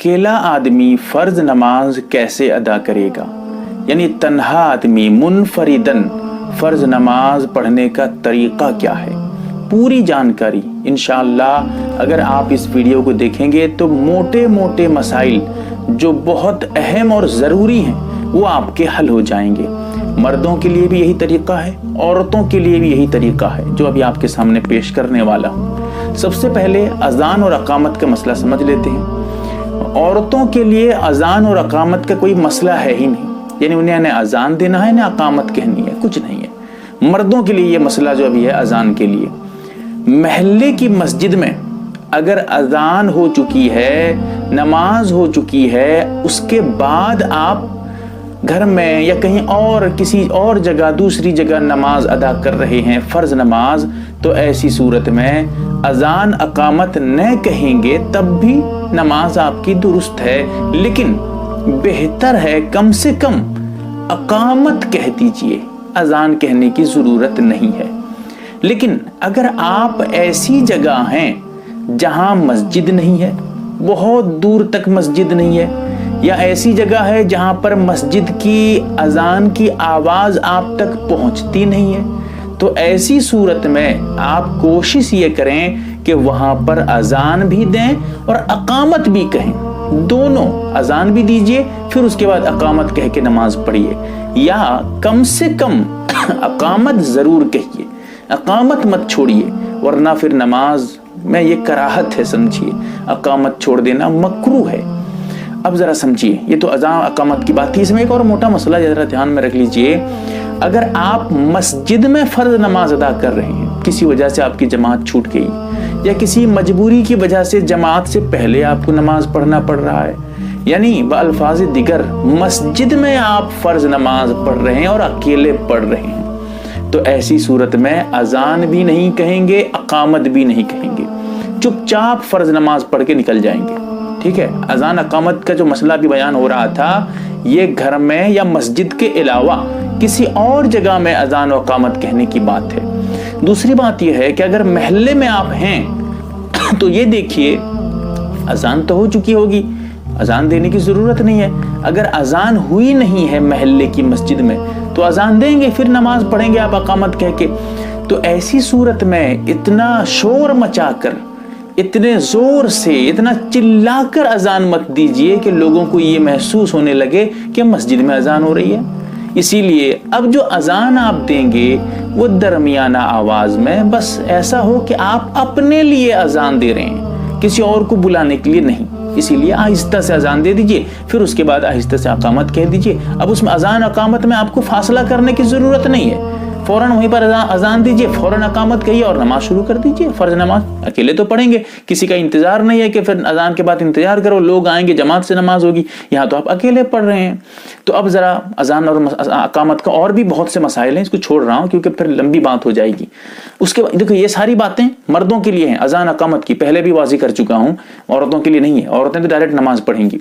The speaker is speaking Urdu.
اکیلا آدمی فرض نماز کیسے ادا کرے گا، یعنی تنہا آدمی منفردن فرض نماز پڑھنے کا طریقہ کیا ہے، پوری جانکاری انشاءاللہ اگر آپ اس ویڈیو کو دیکھیں گے تو موٹے موٹے مسائل جو بہت اہم اور ضروری ہیں وہ آپ کے حل ہو جائیں گے۔ مردوں کے لیے بھی یہی طریقہ ہے، عورتوں کے لیے بھی یہی طریقہ ہے جو ابھی آپ کے سامنے پیش کرنے والا ہوں۔ سب سے پہلے اذان اور اقامت کا مسئلہ سمجھ لیتے ہیں۔ عورتوں کے لیے اذان اور اقامت کا کوئی مسئلہ ہے ہی نہیں، یعنی انہیں نہ اذان دینا ہے نہ اقامت کہنی ہے، کچھ نہیں ہے۔ مردوں کے لیے یہ مسئلہ جو ابھی ہے اذان کے لیے، محلے کی مسجد میں اگر اذان ہو چکی ہے، نماز ہو چکی ہے، اس کے بعد آپ گھر میں یا کہیں اور کسی اور جگہ دوسری جگہ نماز ادا کر رہے ہیں فرض نماز، تو ایسی صورت میں اذان اقامت نہ کہیں گے تب بھی نماز آپ کی درست ہے، لیکن بہتر ہے کم سے کم اقامت کہہ دیجئے، اذان کہنے کی ضرورت نہیں ہے۔ لیکن اگر آپ ایسی جگہ ہیں جہاں مسجد نہیں ہے، بہت دور تک مسجد نہیں ہے، یا ایسی جگہ ہے جہاں پر مسجد کی اذان کی آواز آپ تک پہنچتی نہیں ہے، تو ایسی صورت میں آپ کوشش یہ کریں کہ وہاں پر اذان بھی دیں اور اقامت بھی کہیں، دونوں اذان بھی دیجئے پھر اس کے بعد اقامت کہہ کے نماز پڑھیے، یا کم سے کم اقامت ضرور کہیے، اقامت مت چھوڑیے، ورنہ پھر نماز میں یہ کراہت ہے، سمجھیے اقامت چھوڑ دینا مکروہ ہے۔ اب ذرا سمجھیے، یہ تو اذان اقامت کی بات تھی، اس میں ایک اور موٹا مسئلہ ذرا دھیان میں رکھ لیجئے۔ اگر آپ مسجد میں فرض نماز ادا کر رہے ہیں، کسی وجہ سے آپ کی جماعت چھوٹ گئی یا کسی مجبوری کی وجہ سے جماعت سے پہلے آپ کو نماز پڑھنا پڑ رہا ہے، یعنی بالفاظ دیگر مسجد میں آپ فرض نماز پڑھ رہے ہیں اور اکیلے پڑھ رہے ہیں، تو ایسی صورت میں اذان بھی نہیں کہیں گے، اقامت بھی نہیں کہیں گے، چپ چاپ فرض نماز پڑھ کے نکل جائیں گے، ٹھیک ہے۔ اذان اقامت کا جو مسئلہ بھی بیان ہو رہا تھا، یہ گھر میں یا مسجد کے علاوہ کسی اور جگہ میں اذان و اقامت کہنے کی بات ہے۔ دوسری بات یہ ہے کہ اگر محلے میں آپ ہیں تو یہ دیکھیے اذان تو ہو چکی ہوگی، اذان دینے کی ضرورت نہیں ہے۔ اگر اذان ہوئی نہیں ہے محلے کی مسجد میں تو اذان دیں گے، پھر نماز پڑھیں گے آپ اقامت کہہ کے۔ تو ایسی صورت میں اتنا شور مچا کر، اتنے زور سے، اتنا چلا کر اذان مت دیجئے کہ لوگوں کو یہ محسوس ہونے لگے کہ مسجد میں اذان ہو رہی ہے۔ اسی لیے اب جو اذان آپ دیں گے وہ درمیانہ آواز میں، بس ایسا ہو کہ آپ اپنے لیے اذان دے رہے ہیں، کسی اور کو بلانے کے لیے نہیں۔ اسی لیے آہستہ سے اذان دے دیجئے، پھر اس کے بعد آہستہ سے اقامت کہہ دیجئے۔ اب اس میں اذان اقامت میں آپ کو فاصلہ کرنے کی ضرورت نہیں ہے، فوراً وہیں پر اذان دیجئے، فوراً اقامت کہیے اور نماز شروع کر دیجئے۔ فرض نماز اکیلے تو پڑھیں گے، کسی کا انتظار نہیں ہے کہ پھر اذان کے بعد انتظار کرو، لوگ آئیں گے جماعت سے نماز ہوگی، یہاں تو آپ اکیلے پڑھ رہے ہیں۔ تو اب ذرا اذان اور اقامت کا اور بھی بہت سے مسائل ہیں، اس کو چھوڑ رہا ہوں کیونکہ پھر لمبی بات ہو جائے گی۔ اس کے بعد دیکھو، یہ ساری باتیں مردوں کے لیے ہیں، اذان اقامت کی پہلے بھی واضح کر چکا ہوں، عورتوں کے لیے نہیں ہے، عورتیں تو ڈائریکٹ نماز پڑھیں گی۔